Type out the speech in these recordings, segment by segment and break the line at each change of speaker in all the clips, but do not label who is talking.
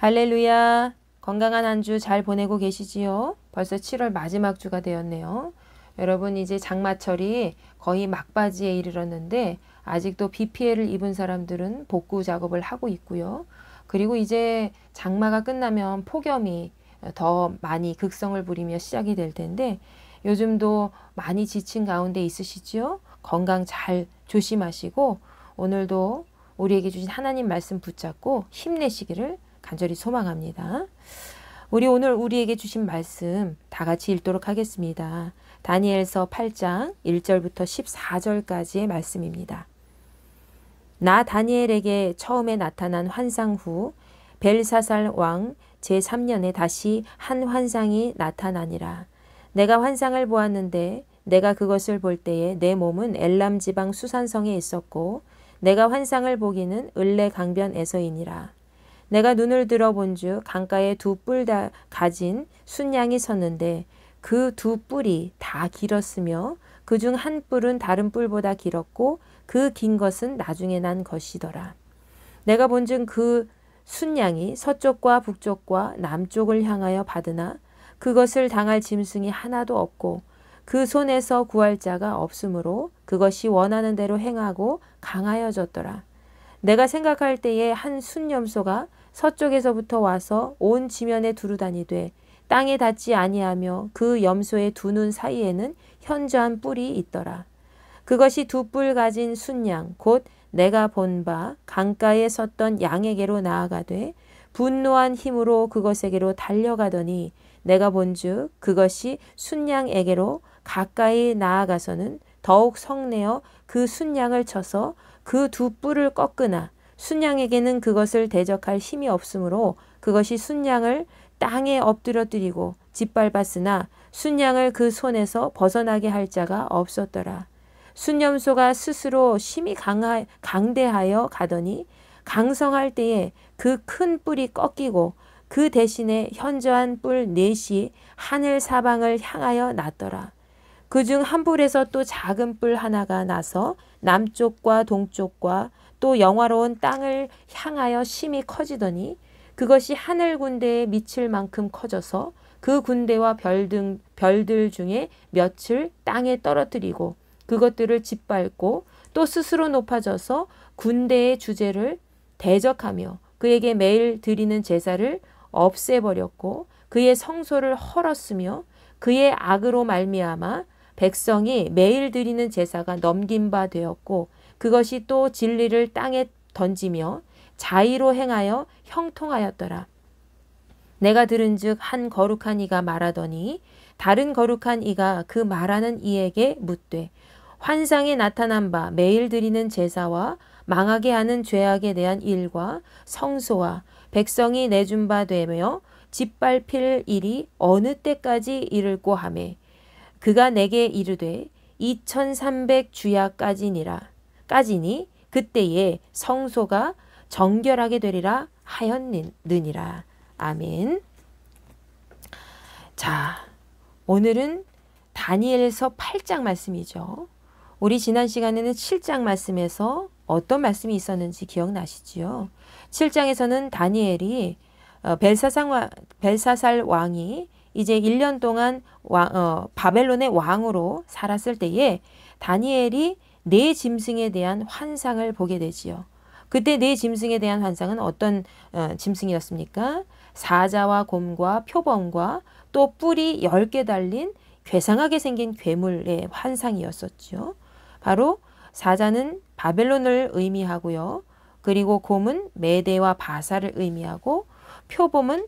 할렐루야. 건강한 한 주 잘 보내고 계시지요? 벌써 7월 마지막 주가 되었네요. 여러분 이제 장마철이 거의 막바지에 이르렀는데 아직도 비 피해를 입은 사람들은 복구 작업을 하고 있고요. 그리고 이제 장마가 끝나면 폭염이 더 많이 극성을 부리며 시작이 될 텐데 요즘도 많이 지친 가운데 있으시지요? 건강 잘 조심하시고 오늘도 우리에게 주신 하나님 말씀 붙잡고 힘내시기를 간절히 소망합니다. 우리 오늘 우리에게 주신 말씀 다 같이 읽도록 하겠습니다. 다니엘서 8장 1절부터 14절까지의 말씀입니다. 나 다니엘에게 처음에 나타난 환상 후 벨사살 왕 제3년에 다시 한 환상이 나타나니라. 내가 환상을 보았는데 내가 그것을 볼 때에 내 몸은 엘람 지방 수산성에 있었고 내가 환상을 보기는 을레 강변에서이니라. 내가 눈을 들어본즉 강가에 두 뿔 다 가진 순양이 섰는데 그 두 뿔이 다 길었으며 그중 한 뿔은 다른 뿔보다 길었고 그 긴 것은 나중에 난 것이더라. 내가 본즉 그 순양이 서쪽과 북쪽과 남쪽을 향하여 받으나 그것을 당할 짐승이 하나도 없고 그 손에서 구할 자가 없으므로 그것이 원하는 대로 행하고 강하여졌더라. 내가 생각할 때에 한 순염소가 서쪽에서부터 와서 온 지면에 두루다니되 땅에 닿지 아니하며 그 염소의 두 눈 사이에는 현저한 뿔이 있더라. 그것이 두 뿔 가진 순양 곧 내가 본 바 강가에 섰던 양에게로 나아가되 분노한 힘으로 그것에게로 달려가더니 내가 본즉 그것이 순양에게로 가까이 나아가서는 더욱 성내어 그 순양을 쳐서 그 두 뿔을 꺾으나 순양에게는 그것을 대적할 힘이 없으므로 그것이 순양을 땅에 엎드려뜨리고 짓밟았으나 순양을 그 손에서 벗어나게 할 자가 없었더라. 순염소가 스스로 심히 강대하여 가더니 강성할 때에 그 큰 뿔이 꺾이고 그 대신에 현저한 뿔 넷이 하늘 사방을 향하여 났더라. 그중 한 뿔에서 또 작은 뿔 하나가 나서 남쪽과 동쪽과 또 영화로운 땅을 향하여 심히 커지더니 그것이 하늘 군대에 미칠 만큼 커져서 그 군대와 별들 중에 몇을 땅에 떨어뜨리고 그것들을 짓밟고 또 스스로 높아져서 군대의 주제를 대적하며 그에게 매일 드리는 제사를 없애버렸고 그의 성소를 헐었으며 그의 악으로 말미암아 백성이 매일 드리는 제사가 넘긴 바 되었고 그것이 또 진리를 땅에 던지며 자의로 행하여 형통하였더라. 내가 들은즉 한 거룩한 이가 말하더니 다른 거룩한 이가 그 말하는 이에게 묻되 환상에 나타난 바 매일 드리는 제사와 망하게 하는 죄악에 대한 일과 성소와 백성이 내준 바 되며 짓밟힐 일이 어느 때까지 이를꼬 하매 그가 내게 이르되 2300주야까지니 그때에 성소가 정결하게 되리라 하였느니라. 아멘. 자, 오늘은 다니엘서 8장 말씀이죠. 우리 지난 시간에는 7장 말씀에서 어떤 말씀이 있었는지 기억나시지요? 7장에서는 다니엘이 벨사살 왕이 이제 1년 동안 바벨론의 왕으로 살았을 때에 다니엘이 네 짐승에 대한 환상을 보게 되지요. 그때 네 짐승에 대한 환상은 어떤 짐승이었습니까? 사자와 곰과 표범과 또 뿔이 10개 달린 괴상하게 생긴 괴물의 환상이었었죠. 바로 사자는 바벨론을 의미하고요. 그리고 곰은 메대와 바사를 의미하고 표범은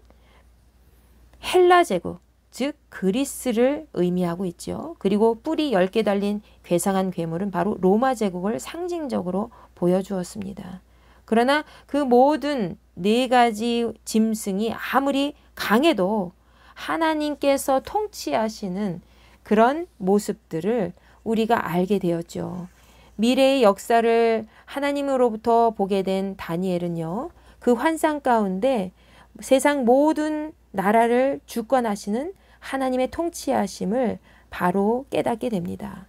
헬라 제국, 즉 그리스를 의미하고 있죠. 그리고 뿔이 10개 달린 괴상한 괴물은 바로 로마 제국을 상징적으로 보여주었습니다. 그러나 그 모든 네 가지 짐승이 아무리 강해도 하나님께서 통치하시는 그런 모습들을 우리가 알게 되었죠. 미래의 역사를 하나님으로부터 보게 된 다니엘은요. 그 환상 가운데 세상 모든 나라를 주권하시는 하나님의 통치하심을 바로 깨닫게 됩니다.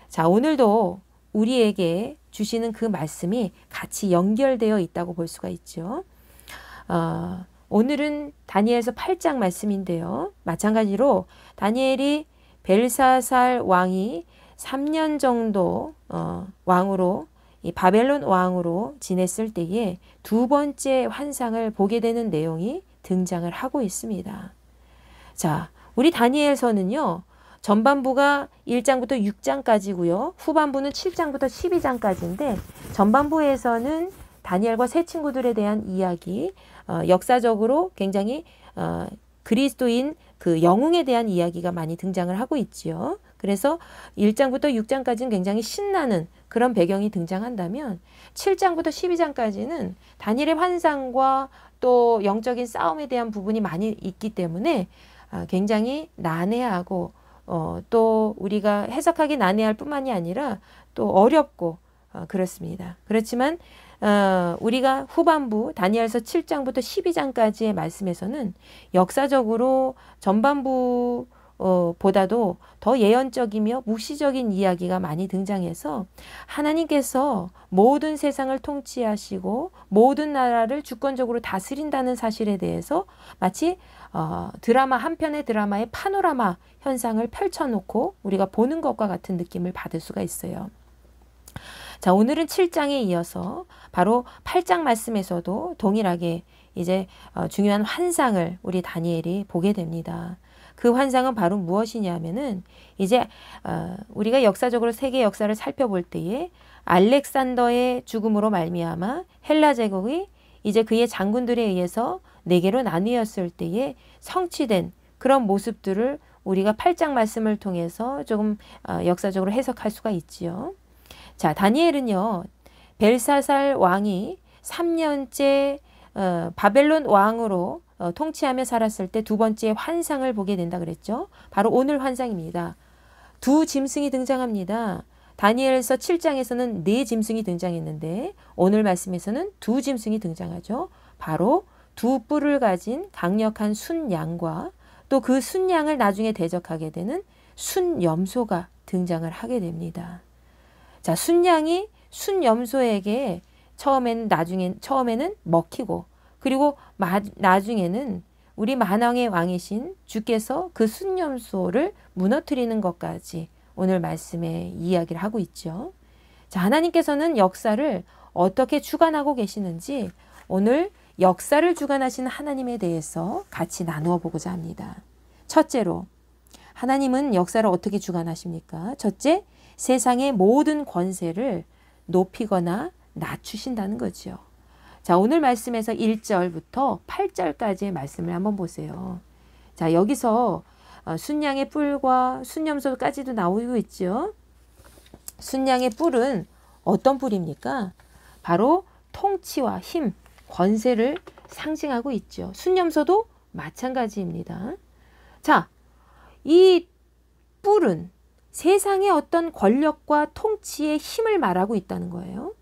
자, 오늘도 우리에게 주시는 그 말씀이 같이 연결되어 있다고 볼 수가 있죠. 오늘은 다니엘서 8장 말씀인데요. 마찬가지로 다니엘이 벨사살 왕이 3년 정도 왕으로 이 바벨론 왕으로 지냈을 때에 두 번째 환상을 보게 되는 내용이 등장을 하고 있습니다. 자, 우리 다니엘서는요. 전반부가 1장부터 6장까지고요. 후반부는 7장부터 12장까지인데 전반부에서는 다니엘과 세 친구들에 대한 이야기, 역사적으로 굉장히 그리스도인 그 영웅에 대한 이야기가 많이 등장을 하고 있지요. 그래서 1장부터 6장까지는 굉장히 신나는 그런 배경이 등장한다면 7장부터 12장까지는 다니엘의 환상과 또 영적인 싸움에 대한 부분이 많이 있기 때문에 굉장히 난해하고 또 우리가 해석하기 난해할 뿐만이 아니라 또 어렵고 그렇습니다. 그렇지만 우리가 후반부 다니엘서 7장부터 12장까지의 말씀에서는 역사적으로 전반부 보다도 더 예언적이며 묵시적인 이야기가 많이 등장해서 하나님께서 모든 세상을 통치하시고 모든 나라를 주권적으로 다스린다는 사실에 대해서 마치 드라마 한 편의 드라마의 파노라마 현상을 펼쳐놓고 우리가 보는 것과 같은 느낌을 받을 수가 있어요. 자, 오늘은 7장에 이어서 바로 8장 말씀에서도 동일하게 이제 중요한 환상을 우리 다니엘이 보게 됩니다. 그 환상은 바로 무엇이냐면은 이제 우리가 역사적으로 세계 역사를 살펴볼 때에 알렉산더의 죽음으로 말미암아 헬라 제국이 이제 그의 장군들에 의해서 네 개로 나뉘었을 때에 성취된 그런 모습들을 우리가 8장 말씀을 통해서 조금 역사적으로 해석할 수가 있지요. 자, 다니엘은요. 벨사살 왕이 3년째 바벨론 왕으로 통치하며 살았을 때 두 번째 환상을 보게 된다 그랬죠. 바로 오늘 환상입니다. 두 짐승이 등장합니다. 다니엘서 7장에서는 네 짐승이 등장했는데 오늘 말씀에서는 두 짐승이 등장하죠. 바로 두 뿔을 가진 강력한 순양과 또 그 순양을 나중에 대적하게 되는 순염소가 등장을 하게 됩니다. 자, 순양이 순염소에게 처음에는 먹히고 그리고 나중에는 우리 만왕의 왕이신 주께서 그 순염소를 무너뜨리는 것까지 오늘 말씀에 이야기를 하고 있죠. 자, 하나님께서는 역사를 어떻게 주관하고 계시는지 오늘 역사를 주관하시는 하나님에 대해서 같이 나누어 보고자 합니다. 첫째로 하나님은 역사를 어떻게 주관하십니까? 첫째, 세상의 모든 권세를 높이거나 낮추신다는 거죠. 자, 오늘 말씀에서 1절부터 8절까지의 말씀을 한번 보세요. 자, 여기서 순양의 뿔과 순염소까지도 나오고 있죠. 순양의 뿔은 어떤 뿔입니까? 바로 통치와 힘, 권세를 상징하고 있죠. 순염소도 마찬가지입니다. 자, 이 뿔은 세상의 어떤 권력과 통치의 힘을 말하고 있다는 거예요.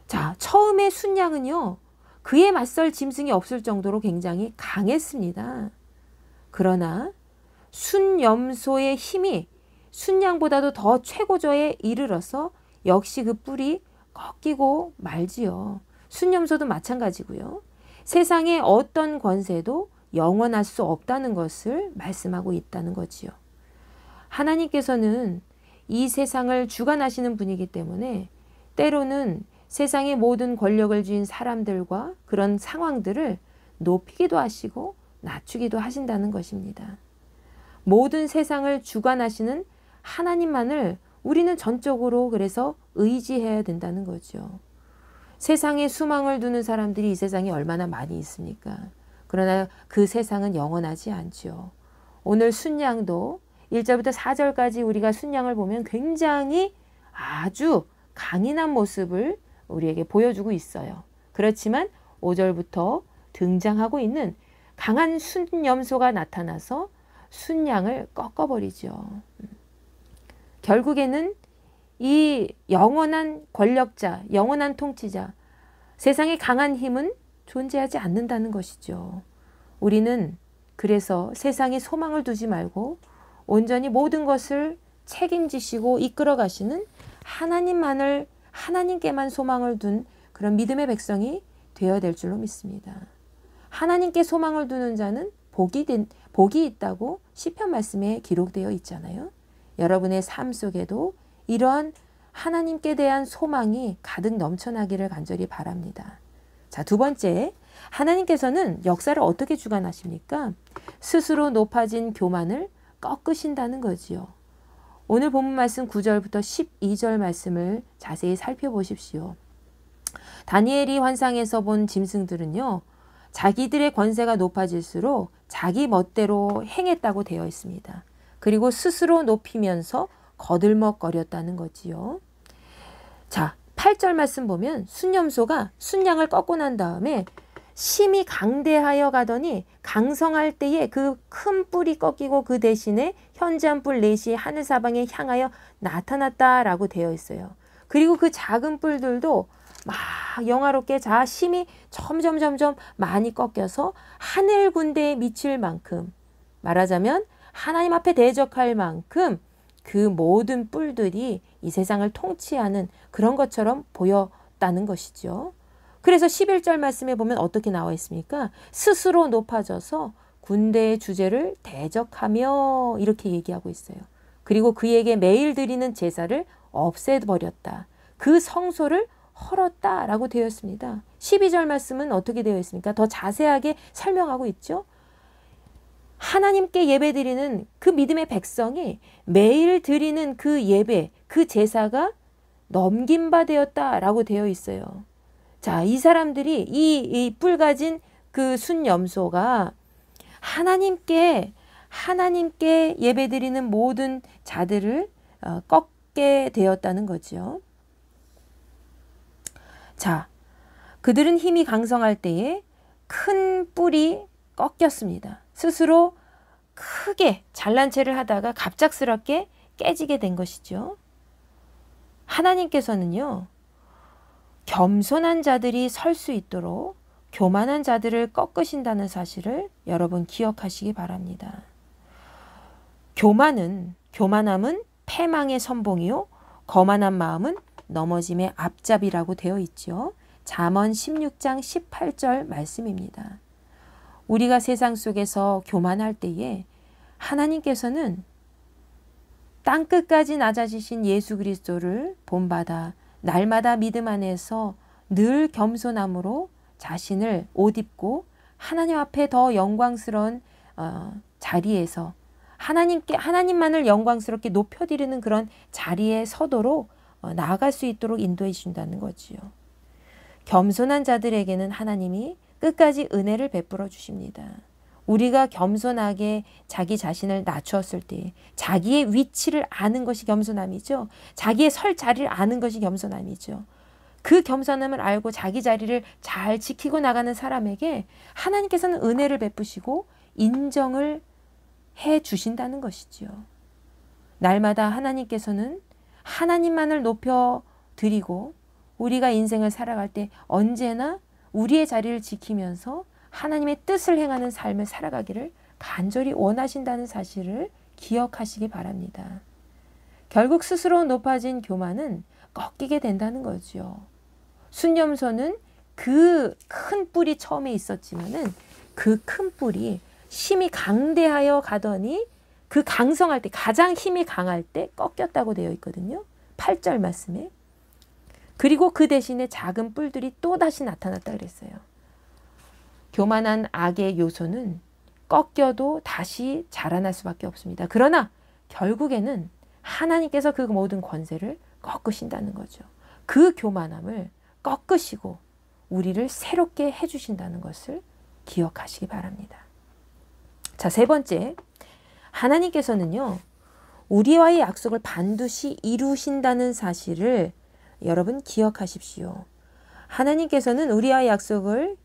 자, 처음에 순양은요, 그에 맞설 짐승이 없을 정도로 굉장히 강했습니다. 그러나 순염소의 힘이 순양보다도 더 최고조에 이르러서 역시 그 뿔이 꺾이고 말지요. 순염소도 마찬가지고요. 세상의 어떤 권세도 영원할 수 없다는 것을 말씀하고 있다는 거지요. 하나님께서는 이 세상을 주관하시는 분이기 때문에 때로는 세상의 모든 권력을 쥔 사람들과 그런 상황들을 높이기도 하시고 낮추기도 하신다는 것입니다. 모든 세상을 주관하시는 하나님만을 우리는 전적으로 그래서 의지해야 된다는 거죠. 세상에 수망을 두는 사람들이 이 세상에 얼마나 많이 있습니까? 그러나 그 세상은 영원하지 않죠. 오늘 순양도 1절부터 4절까지 우리가 순양을 보면 굉장히 아주 강인한 모습을 우리에게 보여주고 있어요. 그렇지만 5절부터 등장하고 있는 강한 순염소가 나타나서 순양을 꺾어버리죠. 결국에는 이 영원한 권력자, 영원한 통치자, 세상의 강한 힘은 존재하지 않는다는 것이죠. 우리는 그래서 세상에 소망을 두지 말고 온전히 모든 것을 책임지시고 이끌어 가시는 하나님께만 소망을 둔 그런 믿음의 백성이 되어야 될 줄로 믿습니다. 하나님께 소망을 두는 자는 복이 있다고 시편 말씀에 기록되어 있잖아요. 여러분의 삶 속에도 이러한 하나님께 대한 소망이 가득 넘쳐나기를 간절히 바랍니다. 자, 두 번째, 하나님께서는 역사를 어떻게 주관하십니까? 스스로 높아진 교만을 꺾으신다는 거지요. 오늘 본문 말씀 9절부터 12절 말씀을 자세히 살펴보십시오. 다니엘이 환상에서 본 짐승들은요, 자기들의 권세가 높아질수록 자기 멋대로 행했다고 되어 있습니다. 그리고 스스로 높이면서 거들먹거렸다는 거지요. 자, 8절 말씀 보면 순념소가 순양을 꺾고 난 다음에 심히 강대하여 가더니 강성할 때에 그 큰 뿔이 꺾이고 그 대신에 현저한 뿔 넷이 하늘 사방에 향하여 나타났다라고 되어 있어요. 그리고 그 작은 뿔들도 막 영화롭게 심히 점점 많이 꺾여서 하늘 군대에 미칠 만큼, 말하자면 하나님 앞에 대적할 만큼 그 모든 뿔들이 이 세상을 통치하는 그런 것처럼 보였다는 것이죠. 그래서 11절 말씀에 보면 어떻게 나와 있습니까? 스스로 높아져서 군대의 주제를 대적하며 이렇게 얘기하고 있어요. 그리고 그에게 매일 드리는 제사를 없애버렸다. 그 성소를 헐었다라고 되어 있습니다. 12절 말씀은 어떻게 되어 있습니까? 더 자세하게 설명하고 있죠. 하나님께 예배드리는 그 믿음의 백성이 매일 드리는 그 예배, 그 제사가 넘긴 바 되었다라고 되어 있어요. 자, 이 사람들이 이 뿔 가진 그 순염소가 하나님께 예배드리는 모든 자들을 꺾게 되었다는 거죠. 자, 그들은 힘이 강성할 때에 큰 뿔이 꺾였습니다. 스스로 크게 잘난 체를 하다가 갑작스럽게 깨지게 된 것이죠. 하나님께서는요, 겸손한 자들이 설 수 있도록 교만한 자들을 꺾으신다는 사실을 여러분 기억하시기 바랍니다. 교만함은 패망의 선봉이요, 거만한 마음은 넘어짐의 앞잡이라고 되어 있죠. 잠언 16장 18절 말씀입니다. 우리가 세상 속에서 교만할 때에 하나님께서는 땅끝까지 낮아지신 예수 그리스도를 본받아 날마다 믿음 안에서 늘 겸손함으로 자신을 옷 입고 하나님 앞에 더 영광스러운 자리에서 하나님만을 영광스럽게 높여드리는 그런 자리에 서도록 나아갈 수 있도록 인도해 주신다는 거지요. 겸손한 자들에게는 하나님이 끝까지 은혜를 베풀어 주십니다. 우리가 겸손하게 자기 자신을 낮추었을 때 자기의 위치를 아는 것이 겸손함이죠. 자기의 설 자리를 아는 것이 겸손함이죠. 그 겸손함을 알고 자기 자리를 잘 지키고 나가는 사람에게 하나님께서는 은혜를 베푸시고 인정을 해 주신다는 것이지요. 날마다 하나님께서는 하나님만을 높여 드리고 우리가 인생을 살아갈 때 언제나 우리의 자리를 지키면서 하나님의 뜻을 행하는 삶을 살아가기를 간절히 원하신다는 사실을 기억하시기 바랍니다. 결국 스스로 높아진 교만은 꺾이게 된다는 거죠. 순념소는 그 큰 뿔이 처음에 있었지만은 그 큰 뿔이 힘이 강대하여 가더니 그 강성할 때, 가장 힘이 강할 때 꺾였다고 되어 있거든요. 8절 말씀에. 그리고 그 대신에 작은 뿔들이 또다시 나타났다 그랬어요. 교만한 악의 요소는 꺾여도 다시 자라날 수밖에 없습니다. 그러나 결국에는 하나님께서 그 모든 권세를 꺾으신다는 거죠. 그 교만함을 꺾으시고 우리를 새롭게 해주신다는 것을 기억하시기 바랍니다. 자, 세 번째, 하나님께서는요, 우리와의 약속을 반드시 이루신다는 사실을 여러분 기억하십시오. 하나님께서는 우리와의 약속을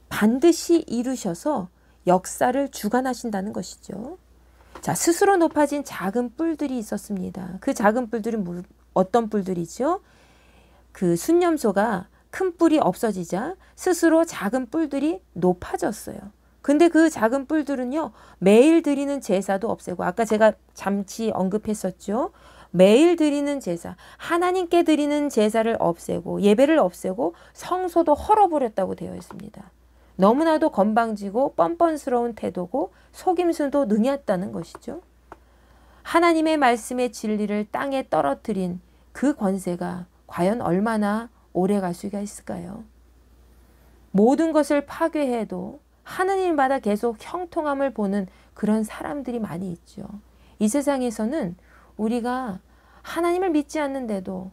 반드시 이루셔서 역사를 주관하신다는 것이죠. 자, 스스로 높아진 작은 뿔들이 있었습니다. 그 작은 뿔들은 어떤 뿔들이죠? 그 순념소가 큰 뿔이 없어지자 스스로 작은 뿔들이 높아졌어요. 근데 그 작은 뿔들은요, 매일 드리는 제사도 없애고, 아까 제가 잠시 언급했었죠. 매일 드리는 제사, 하나님께 드리는 제사를 없애고 예배를 없애고 성소도 헐어버렸다고 되어 있습니다. 너무나도 건방지고 뻔뻔스러운 태도고 속임수도 능했다는 것이죠. 하나님의 말씀의 진리를 땅에 떨어뜨린 그 권세가 과연 얼마나 오래 갈 수가 있을까요? 모든 것을 파괴해도 하느님마다 계속 형통함을 보는 그런 사람들이 많이 있죠. 이 세상에서는 우리가 하나님을 믿지 않는데도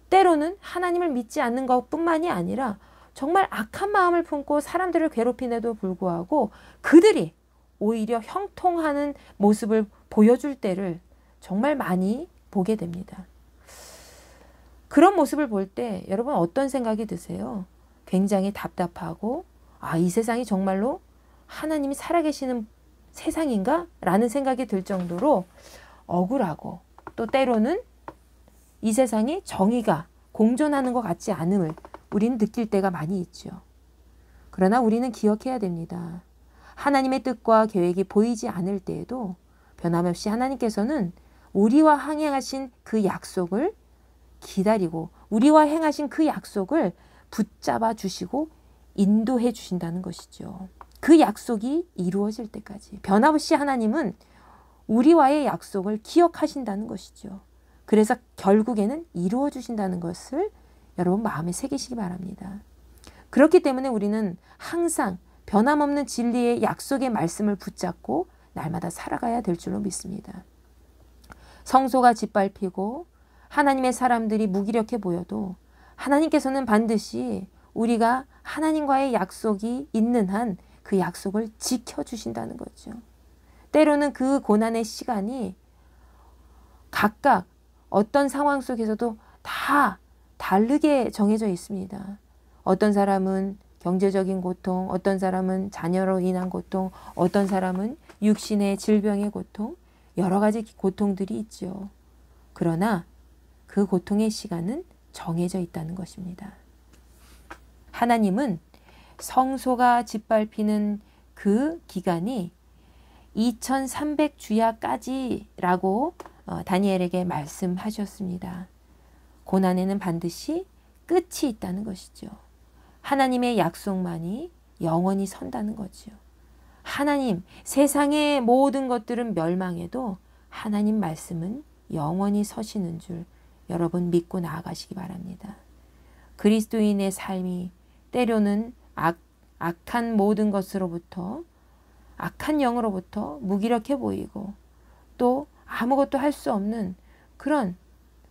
때로는 하나님을 믿지 않는 것뿐만이 아니라 정말 악한 마음을 품고 사람들을 괴롭힘에도 불구하고 그들이 오히려 형통하는 모습을 보여줄 때를 정말 많이 보게 됩니다. 그런 모습을 볼 때 여러분 어떤 생각이 드세요? 굉장히 답답하고 이 세상이 정말로 하나님이 살아계시는 세상인가? 라는 생각이 들 정도로 억울하고 또 때로는 이 세상이 정의가 공존하는 것 같지 않음을 우리는 느낄 때가 많이 있죠. 그러나 우리는 기억해야 됩니다. 하나님의 뜻과 계획이 보이지 않을 때에도 변함없이 하나님께서는 우리와 항행하신 그 약속을 기다리고 우리와 행하신 그 약속을 붙잡아 주시고 인도해 주신다는 것이죠. 그 약속이 이루어질 때까지 변함없이 하나님은 우리와의 약속을 기억하신다는 것이죠. 그래서 결국에는 이루어 주신다는 것을 여러분 마음에 새기시기 바랍니다. 그렇기 때문에 우리는 항상 변함없는 진리의 약속의 말씀을 붙잡고 날마다 살아가야 될 줄로 믿습니다. 성소가 짓밟히고 하나님의 사람들이 무기력해 보여도 하나님께서는 반드시 우리가 하나님과의 약속이 있는 한 그 약속을 지켜주신다는 거죠. 때로는 그 고난의 시간이 각각 어떤 상황 속에서도 다 다르게 정해져 있습니다. 어떤 사람은 경제적인 고통, 어떤 사람은 자녀로 인한 고통, 어떤 사람은 육신의 질병의 고통, 여러 가지 고통들이 있죠. 그러나 그 고통의 시간은 정해져 있다는 것입니다. 하나님은 성소가 짓밟히는 그 기간이 2300주야까지라고 다니엘에게 말씀하셨습니다. 고난에는 반드시 끝이 있다는 것이죠. 하나님의 약속만이 영원히 선다는 거죠. 하나님, 세상의 모든 것들은 멸망해도 하나님 말씀은 영원히 서시는 줄 여러분 믿고 나아가시기 바랍니다. 그리스도인의 삶이 때로는 악한 모든 것으로부터 악한 영으로부터 무기력해 보이고 또 아무것도 할 수 없는 그런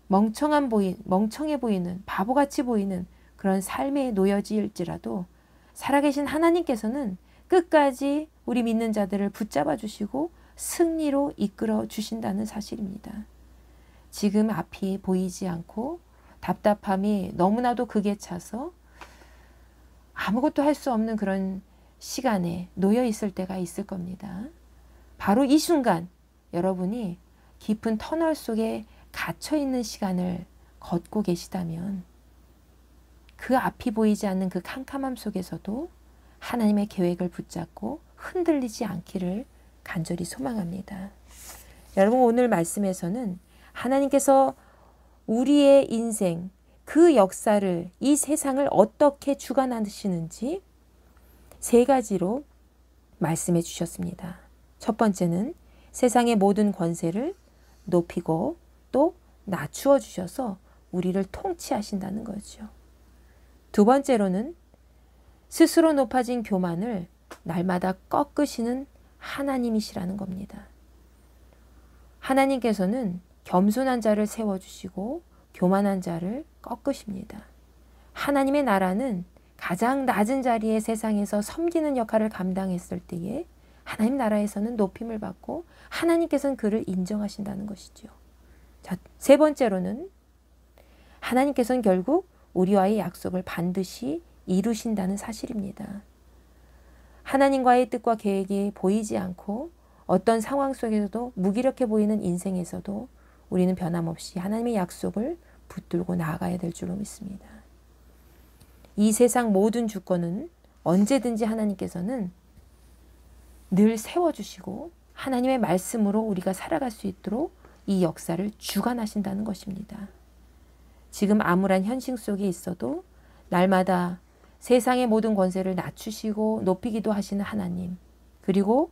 멍청해 보이는 바보같이 보이는 그런 삶에 놓여질지라도 살아계신 하나님께서는 끝까지 우리 믿는 자들을 붙잡아 주시고 승리로 이끌어 주신다는 사실입니다. 지금 앞이 보이지 않고 답답함이 너무나도 극에 차서 아무것도 할 수 없는 그런 시간에 놓여 있을 때가 있을 겁니다. 바로 이 순간 여러분이 깊은 터널 속에 갇혀 있는 시간을 걷고 계시다면 그 앞이 보이지 않는 그 캄캄함 속에서도 하나님의 계획을 붙잡고 흔들리지 않기를 간절히 소망합니다. 여러분 오늘 말씀에서는 하나님께서 우리의 인생, 그 역사를 이 세상을 어떻게 주관하시는지 세 가지로 말씀해 주셨습니다. 첫 번째는 세상의 모든 권세를 높이고 또 낮추어 주셔서 우리를 통치하신다는 거죠. 두 번째로는 스스로 높아진 교만을 날마다 꺾으시는 하나님이시라는 겁니다. 하나님께서는 겸손한 자를 세워주시고 교만한 자를 꺾으십니다. 하나님의 나라는 가장 낮은 자리에 세상에서 섬기는 역할을 감당했을 때에 하나님 나라에서는 높임을 받고 하나님께서는 그를 인정하신다는 것이죠. 자, 세 번째로는 하나님께서는 결국 우리와의 약속을 반드시 이루신다는 사실입니다. 하나님과의 뜻과 계획이 보이지 않고 어떤 상황 속에서도 무기력해 보이는 인생에서도 우리는 변함없이 하나님의 약속을 붙들고 나아가야 될 줄로 믿습니다. 이 세상 모든 주권은 언제든지 하나님께서는 늘 세워주시고 하나님의 말씀으로 우리가 살아갈 수 있도록 이 역사를 주관하신다는 것입니다. 지금 암울한 현실 속에 있어도 날마다 세상의 모든 권세를 낮추시고 높이기도 하시는 하나님, 그리고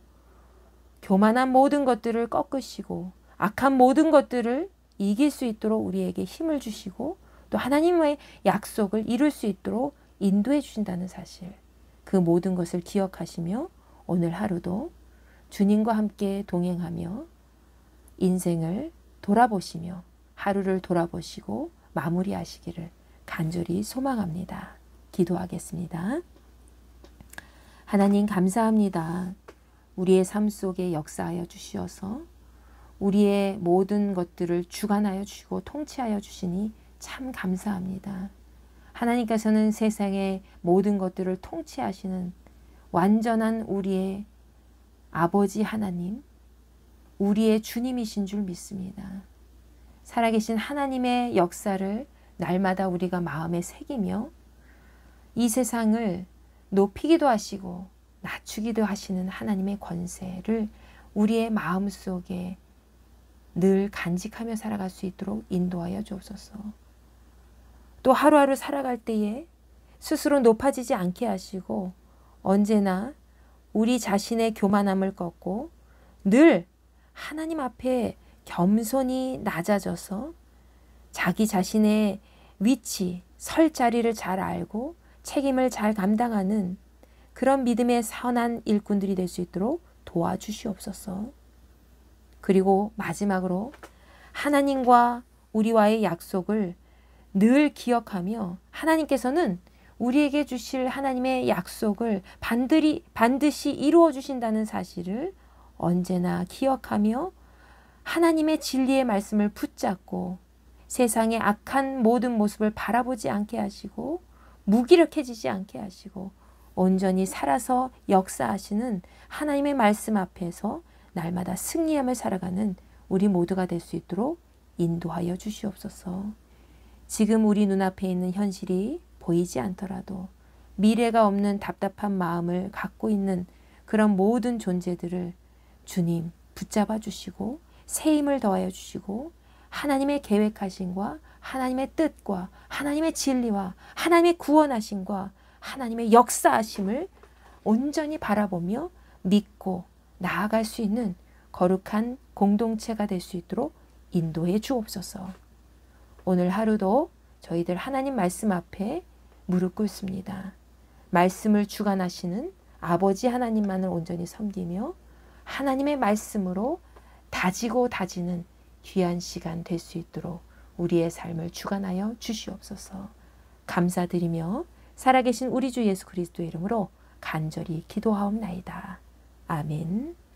교만한 모든 것들을 꺾으시고 악한 모든 것들을 이길 수 있도록 우리에게 힘을 주시고 또 하나님의 약속을 이룰 수 있도록 인도해 주신다는 사실, 그 모든 것을 기억하시며 오늘 하루도 주님과 함께 동행하며 인생을 돌아보시며 하루를 돌아보시고 마무리하시기를 간절히 소망합니다. 기도하겠습니다. 하나님 감사합니다. 우리의 삶 속에 역사하여 주시어서 우리의 모든 것들을 주관하여 주시고 통치하여 주시니 참 감사합니다. 하나님께서는 세상의 모든 것들을 통치하시는 완전한 우리의 아버지 하나님, 우리의 주님이신 줄 믿습니다. 살아계신 하나님의 역사를 날마다 우리가 마음에 새기며 이 세상을 높이기도 하시고 낮추기도 하시는 하나님의 권세를 우리의 마음속에 늘 간직하며 살아갈 수 있도록 인도하여 주옵소서. 또 하루하루 살아갈 때에 스스로 높아지지 않게 하시고 언제나 우리 자신의 교만함을 꺾고 늘 하나님 앞에 겸손히 낮아져서 자기 자신의 위치, 설 자리를 잘 알고 책임을 잘 감당하는 그런 믿음의 선한 일꾼들이 될 수 있도록 도와주시옵소서. 그리고 마지막으로 하나님과 우리와의 약속을 늘 기억하며 하나님께서는 우리에게 주실 하나님의 약속을 반드시 이루어 주신다는 사실을 언제나 기억하며 하나님의 진리의 말씀을 붙잡고 세상의 악한 모든 모습을 바라보지 않게 하시고 무기력해지지 않게 하시고 온전히 살아서 역사하시는 하나님의 말씀 앞에서 날마다 승리하며 살아가는 우리 모두가 될 수 있도록 인도하여 주시옵소서. 지금 우리 눈앞에 있는 현실이 보이지 않더라도 미래가 없는 답답한 마음을 갖고 있는 그런 모든 존재들을 주님 붙잡아 주시고 새 힘을 더하여 주시고 하나님의 계획하심과 하나님의 뜻과 하나님의 진리와 하나님의 구원하심과 하나님의 역사하심을 온전히 바라보며 믿고 나아갈 수 있는 거룩한 공동체가 될 수 있도록 인도해 주옵소서. 오늘 하루도 저희들 하나님 말씀 앞에 무릎 꿇습니다. 말씀을 주관하시는 아버지 하나님만을 온전히 섬기며 하나님의 말씀으로 다지고 다지는 귀한 시간 될 수 있도록 우리의 삶을 주관하여 주시옵소서. 감사드리며 살아계신 우리 주 예수 그리스도의 이름으로 간절히 기도하옵나이다. 아멘.